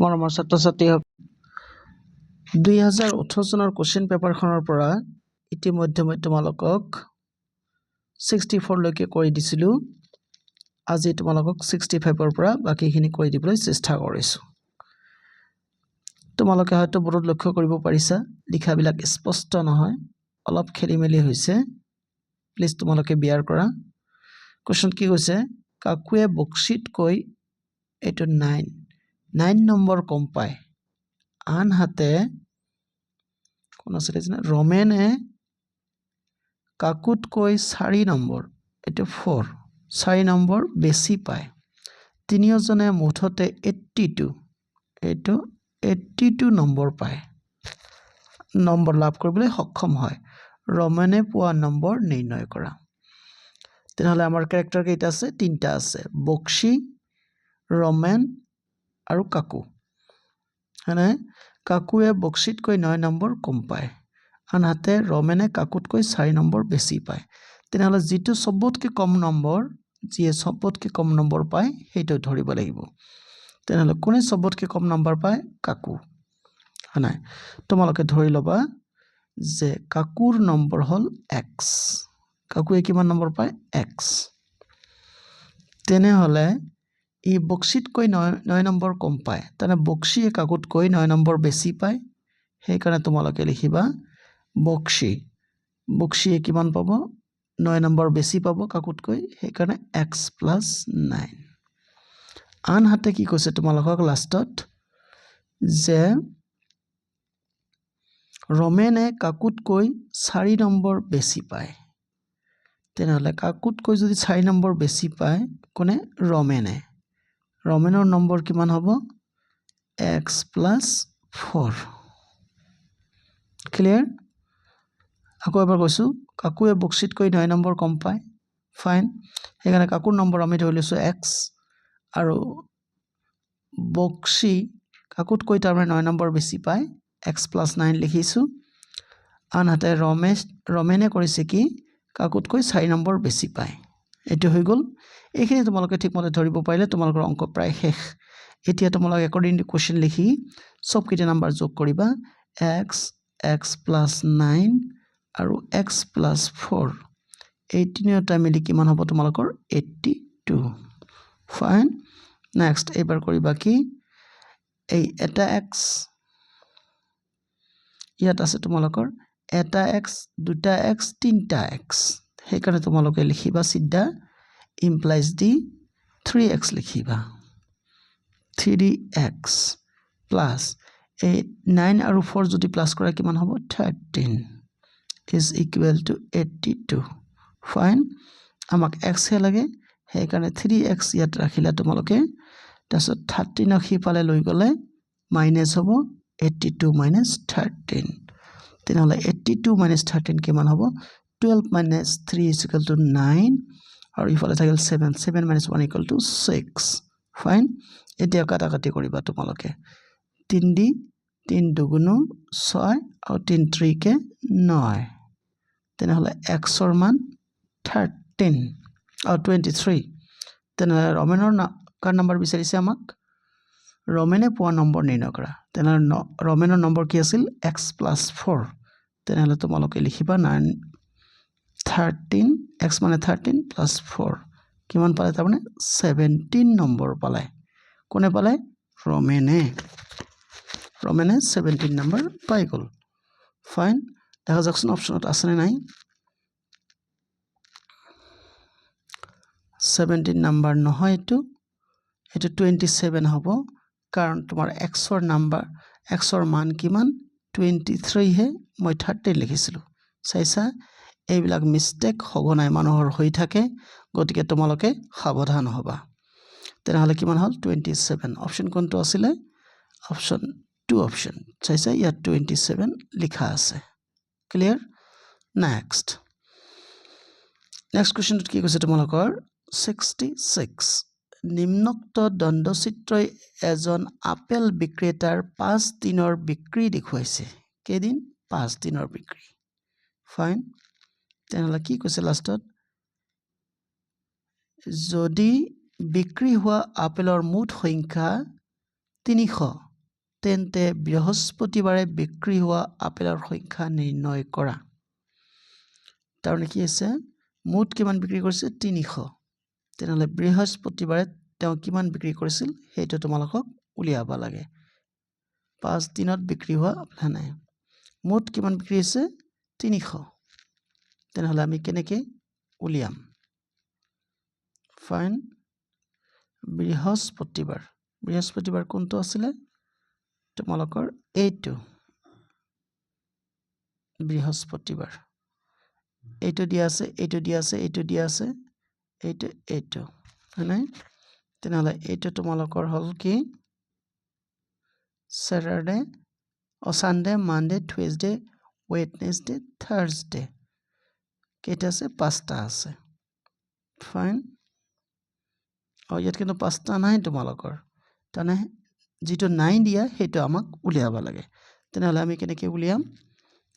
মৰমৰ ছাত্ৰ-ছাত্ৰী 2018 চনৰ কোশ্চেন পেপাৰখনৰ পৰা ইতিমধ্যে মই তোমালোকক 64 লৈকে কৰি দিছিলো। আজি তোমালোকক 65 ৰ পৰা বাকিখিনি কৰি দিবলৈ চেষ্টা কৰিছো। তোমালোকে হয়তো বৰ্ডত লক্ষ্য কৰিব পাৰিছা লিখাবিলাক স্পষ্ট নহয়, অলপ খেলিমেলি হৈছে। প্লিজ তোমালোকে বিয়াৰ কৰা। কোশ্চেন কি কৈছে? কাকুৱে বক্সিতকৈ এটো 9 নম্বৰ কম পায়। আনহাতে কোন আছে জানা ৰমেনে কাকুতকৈ 4 নম্বৰ এটো 4 নম্বৰ বেছি পায়। তিনিওজনে মুঠতে 82 নম্বৰ পায়। নম্বৰ লাভ কৰিবলৈ সক্ষম হয়। ৰমেনে পোৱা নম্বৰ নিৰ্ণয় কৰা। তেনেহলে আমাৰ ক্যাৰেক্টাৰ কেইটা আছে? তিনটা আছে, বক্সি, ৰমেন আৰু কাকু। মানে কাকুৱে বক্সিতকৈ 9 নম্বৰ কম পায়। আনহাতে ৰমেনে কাকুতকৈ 4 নম্বৰ বেছি পায়। তেনেহলে যেটো সবতকৈ কম নম্বৰ, যিয়ে সবতকৈ কম নম্বৰ পায় সেইটো ধৰিব লাগিব। তেনেহলে কোনে সবতকৈ কম নম্বৰ পায়? কাকু। হনাই তোমালোকে ধৰি লবা যে কাকুৰ নম্বৰ হল x। কাকুৱে কিমান নম্বৰ পায়? x। তেনেহলে ই বক্সিতকৈ 9 নম্বৰ কম পায়। তানে বক্সিয়ে কাকুতকৈ 9 নম্বৰ বেছি পায়। সেই কাৰণে তোমালোকে লিখিবা বক্সিয়ে কিমান পাব? 9 নম্বৰ বেছি পাব কাকুতকৈ, সেই কাৰণে x + 9। আনহাতে কি কৈছে তোমালোকক লাষ্টত যে ৰমেনে কাকুতকৈ 4 নম্বৰ বেছি পায়। তেনেহলে কাকুতকৈ যদি 4 নম্বৰ বেছি পায় কোনে? ৰমেনৰ নম্বৰ কিমান হ'ব? x + 4। ক্লিয়াৰ? আকৌ এবাৰ কৈছো, কাকুৱে বক্সিতকৈ 9 নম্বৰ কম পায়। ফাইন। সেইকাৰণে কাকুৰ নম্বৰ আমি ধৰি লৈছো x আৰু বক্সি কাকুতকৈ তাৰমানে 9 নম্বৰ বেছি পায়, x + 9 লিখিছো। আনহাতে ৰমেনে কৰিছে কি? কাকুতকৈ 4 নম্বৰ বেছি পায়। এটো হৈ গল। এইখিনি তোমালোকে ঠিকমতে ধৰিব পাৰিলে তোমালোকৰ অংক প্ৰায় শেষ। এতিয়া তোমালোকে একৰ্ডিং টু কোশ্চেন লিখি সব কিটা নাম্বাৰ যোগ কৰিবা। x + 9 আৰু x + 4 এই তিনিটা মিলি কিমান হ'ব তোমালোকৰ? 82। ফাইন। নেক্সট এবাৰ কৰিবা কি? এই এটা x ইয়াত আছে তোমালোকৰ এটা x, দুটা x, তিনটা x। সেই কাৰণে তোমালোকে লিখিবা সিদ্ধা ইমপ্লাইজ দি 3x লিখিবা। 3x প্লাস এই 9 আৰু 4 যদি প্লাস কৰা কিমান হ'ব? 13 is equal to 82। ফাইন। আমাক x হে লাগে, সেই কাৰণে 3x ইয়াত ৰাখিলা তোমালোকে। তাৰপিছত 13 সিফালে লৈ গলে মাইনাস হ'ব 82 - 13। তেনেহলে 82 - 13 কিমান হ'ব? 12 - 3 = 9 আৰু ইফালে থাকিল 7 - 1 = 6। ফাইন। এতিয়া কাটাকাটি কৰিবা তোমালোকে। 3 দি 3 দুগুণ 6 আৰু 3 ত্ৰিকে 9। তেনেহলে x ৰ মান 13 আৰু 23। তেনেহলে ৰমেনৰ কাৰ নম্বৰ বিচাৰিছে আমাক? ৰমেনে পোৱা নম্বৰ নিৰ্ণয় কৰা। তেনেহলে ৰমেনৰ নম্বৰ কি আছিল? x + 4। তেনেহলে তোমালোকে লিখিবা 13 x মানে 13 + 4 কিমান পালে? তাৰমানে 17 নম্বৰ পালে। কোনে পালে? ৰমেনে 17 নম্বৰ পাই গল। ফাইন। দেখা যাকচোন অপশনত আছে নে নাই? 17 নম্বৰ নহয়, এইটো 27 হ'ব। কাৰণ তোমাৰ x ৰ মান কিমান? 23 হে। মই 13 লিখিছিলো। চাইছা? এইবিলাক মিস্টেক সঘনাই মানুহৰ হৈ থাকে, গতিকে তোমালোকে সাৱধান হবা। তেনেহলে কিমান হল? 27। অপশন কোনটো আছিলে? Option 2 option. চাইছা? ইয়াত 27 লিখা আছে। ক্লিয়াৰ? নেক্সট কোৱেশ্চনটো কি কৈছে তোমালোকৰ? 66 নিম্নোক্ত দণ্ডচিত্ৰই এজন আপেল বিক্ৰেতাৰ 5 দিনৰ বিক্ৰী দেখুৱাইছে। কেইদিন? 5 দিনৰ বিক্ৰী। ফাইন। তেনেহলে কি কৈছে লাষ্টত? যদি বিক্ৰী হোৱা আপেলৰ মুঠ সংখ্যা 300 তেন্তে বৃহস্পতিবাৰে বিক্ৰী হোৱা আপেলৰ সংখ্যা নিৰ্ণয় কৰা তাৰমানে কি আছে মুঠ কিমান বিক্ৰী কৰিছে 300 তেনেহলে বৃহস্পতিবাৰে তেওঁ কিমান বিক্ৰী কৰিছিল সেইটো তোমালোকক উলিয়াব লাগে 5 দিনত বিক্ৰী হোৱা আপেল নাই মুঠ কিমান বিক্ৰী হৈছে 300 তেনেহলে আমি কেনেকৈ উলিয়াম ফাইন বৃহস্পতিবাৰ কোনটো আছিলে তোমালোকৰ এইটো বৃহস্পতিবাৰ এইটো দিয়া আছে এইটো দিয়া আছে এইটো দিয়া আছে এইটো হয়নে তেনেহলে এইটো তোমালোকৰ হল কি স্যাটাৰডে সানডে মানডে টুইজডে ওয়েডনেসডে থাৰ্সডে কেইটা আছে 5টা আছে ফাইন ইয়াত কিন্তু 5টা নাই তোমালোকৰ তানে যেটো নাই দিয়া হেটো আমাক উলিয়াব লাগে তেনেহলে আমি কেনেকৈ উলিয়াম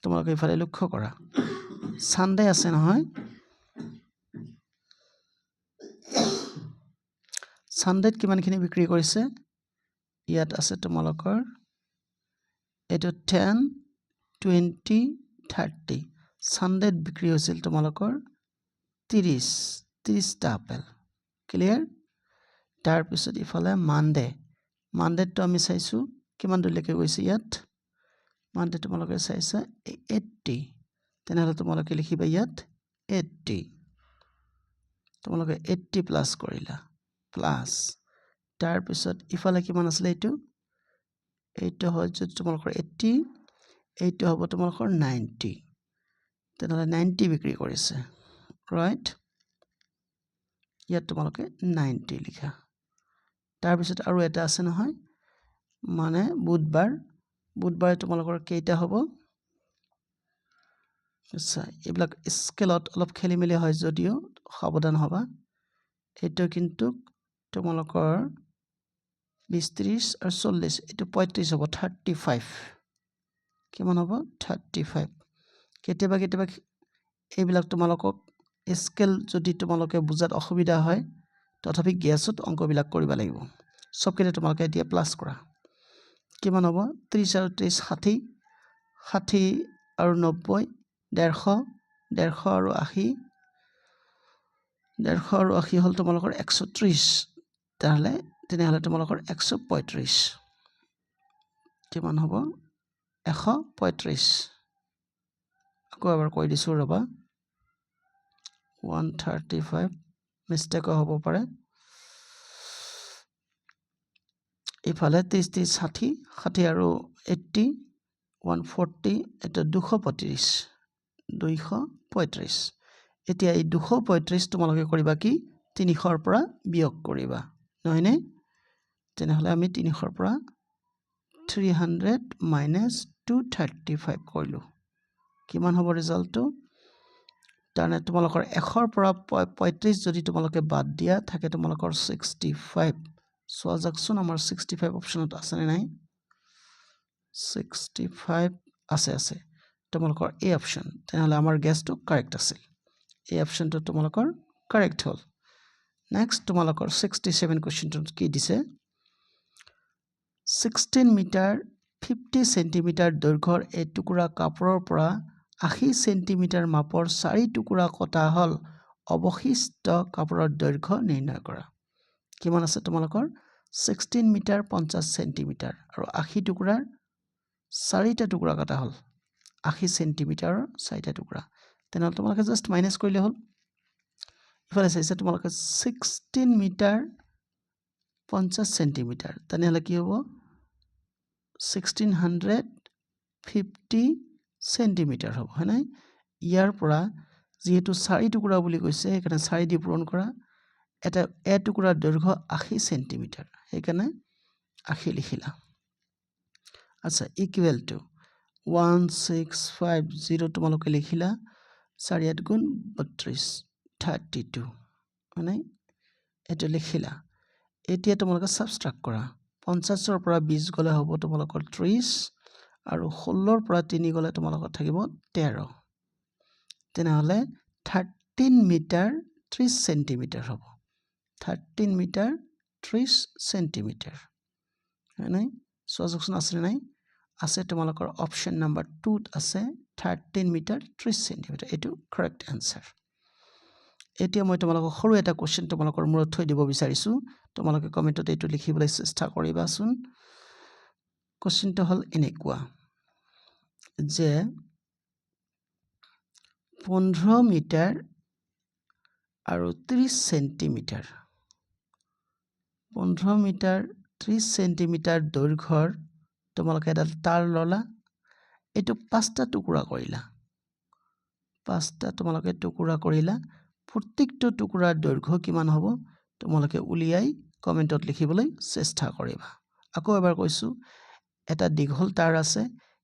তোমালোকে ইফালে লক্ষ্য কৰা সানডে আছে নহয় সানডেত কিমানখিনি বিক্ৰী কৰিছে ইয়াত আছে তোমালোকৰ এটো 10 20 30 সানডেত বিক্ৰী হৈছিল তোমালোকৰ 30টা আপেল ক্লিয়াৰ তাৰ পিছত ইফালে মানডেত তো আমি চাইছো কিমান দূৰলৈকে গৈছে ইয়াত মানডে তোমালোকে চাইছা 80 তেনেহলে তোমালোকে লিখিবা ইয়াত 80 তোমালোকে 80 প্লাস কৰিলা প্লাস তাৰ পিছত ইফালে কিমান আছিল এইটো হয় যদি তোমালোকৰ 80 এইটো হ'ব তোমালোকৰ 90 তেনেহলে 90 বিক্ৰী কৰিছে ৰাইট ইয়াত তোমালোকে 90 লিখা তাৰ পিছত আৰু এটা আছে নহয় মানে বুধবাৰে তোমালোকৰ কেইটা হ'ব আচ্ছা এইবিলাক স্কেলত অলপ খেলিমেলি হয় যদিও সাৱধান হবা এইটো কিন্তু তোমালোকৰ 20 30 আৰু 40 এইটো 35 হ'ব 35 কিমান হ'ব 35 কেতিয়াবা এইবিলাক তোমালোকক স্কেল যদি তোমালোকে বুজাত অসুবিধা হয় তথাপি গ্যাসত অংকবিলাক কৰিব লাগিব সবকেইটা তোমালোকে এতিয়া প্লাস কৰা কিমান হ'ব 30 আৰু 30 60 আৰু 90 150 আৰু 80 হল তোমালোকৰ 130 তেনেহলে তোমালোকৰ 135 কিমান হ'ব 135 আকৌ এবাৰ কৈ দিছো ৰবা 135 মিস্টেক হ'ব পাৰে ইফালে 30 60 আৰু 80 140 এটা 235 এতিয়া এই 235 তোমালোকে কৰিবা কি 300 ৰ পৰা বিয়োগ কৰিবা নহয়নে তেনেহলে আমি 300 ৰ পৰা 300 minus 235 কৰিলো কিমান হ'ব ৰিজাল্টটো তাৰনে তোমালোকৰ 100 ৰ পৰা 35 যদি তোমালোকে বাদ দিয়া থাকে তোমালোকৰ 65 সোয়া যাকচোন আমাৰ 65 অপশনত আছে নে নাই 65 আছে তোমালোকৰ এই অপশন তেনেহলে আমাৰ গেছটো কাৰেক্ট আছিল এই অপশনটো তোমালোকৰ কাৰেক্ট হল নেক্সট তোমালোকৰ 67 কোৱেশ্চনটো কি দিছে 16 মিটাৰ 50 সেন্টিমিটাৰ দৈৰ্ঘ্যৰ এই টুকুৰা কাপোৰৰ পৰা 80 সেন্টিমিটাৰ মাপৰ 4 টুকুৰা কটা হল অৱশিষ্ট কাপোৰৰ দৈৰ্ঘ্য নিৰ্ণয় কৰা কিমান আছে তোমালোকৰ 16 মিটাৰ 50 সেন্টিমিটাৰ আৰু 80 টুকুৰাৰ 4টা টুকুৰা কটা হল 80 সেন্টিমিটাৰৰ 4টা টুকুৰা তেনেহলে তোমালোকে জাস্ট মাইনাস কৰিলে হল ইফালে চাইছে তোমালোকে 16 মিটাৰ 50 সেন্টিমিটাৰ তেনেহলে কি হ'ব 1650 সেন্টিমিটাৰ হ'ব হয় নাই ইয়াৰ পৰা যেহেতু 4 টুকুৰা বুলি কৈছে সেইকাৰণে 4 দি পূৰণ কৰা এটা টুকুৰাৰ দৈৰ্ঘ্য 80 সেন্টিমিটাৰ সেইকাৰণে 80 লিখিলা আচ্ছা ইকুৱেল টু 1650 তোমালোকে লিখিলা 4 8 গুণ 32 32 মানে এটা লিখিলা এতিয়া তোমালোকে সাবট্ৰাক্ট কৰা 50 ৰ পৰা 20 গলে হ'ব তোমালোকৰ 30 আৰু 16 ৰ পৰা 3 গলে তোমালোকৰ থাকিব 13 তেনেহলে 13 মিটাৰ 30 সেন্টিমিটাৰ হ'ব 13 মিটাৰ 30 সেন্টিমিটাৰ হয় নাই চোৱা যাওকচোন আছেনে নাই আছে তোমালোকৰ অপশ্যন নাম্বাৰ 2 আছে 13 মিটাৰ 30 সেন্টিমিটাৰ এইটো কাৰেক্ট আনসাৰ এতিয়া মই তোমালোকক সৰু এটা কোৱেশ্চন তোমালোকৰ মূৰত থৈ দিব বিচাৰিছো তোমালোকে কমেন্টত এইটো লিখিবলৈ চেষ্টা কৰিবাচোন কোৱেশ্চনটো হল এনেকুৱা যে 15 মিটাৰ আৰু 30 সেন্টিমিটাৰ 15 মিটাৰ 30 সেন্টিমিটাৰ দৈৰ্ঘ্যৰ তোমালোকে এডাল তাৰ ললা এটো পাঁচটা টুকুৰা কৰিলা পাঁচটা তোমালোকে টুকুৰা কৰিলা প্ৰত্যেকটো টুকুৰাৰ দৈৰ্ঘ্য কিমান হ'ব তোমালোকে উলিয়াই কমেন্টত লিখিবলৈ চেষ্টা কৰিবা আকৌ এবাৰ কৈছো এটা দীঘল তাৰ আছে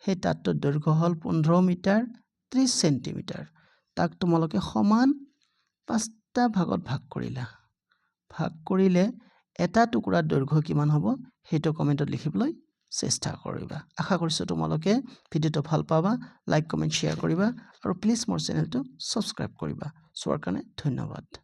সেই তাৰটোৰ দৈৰ্ঘ্য হল 15 মিটাৰ 30 সেন্টিমিটাৰ তাক তোমালোকে সমান পাঁচটা ভাগত ভাগ কৰিলা ভাগ কৰিলে এটা টুকুৰাৰ দৈৰ্ঘ্য কিমান হ'ব হেটো কমেন্টত লিখিবলৈ চেষ্টা কৰিবা আশা কৰিছো তোমালোকে ভিডিওটো ভাল পাবা লাইক কমেন্ট শেয়াৰ কৰিবা আৰু প্লিজ মোৰ চেনেলটো সাবস্ক্ৰাইব কৰিবা চোৱাৰ কাৰণে ধন্যবাদ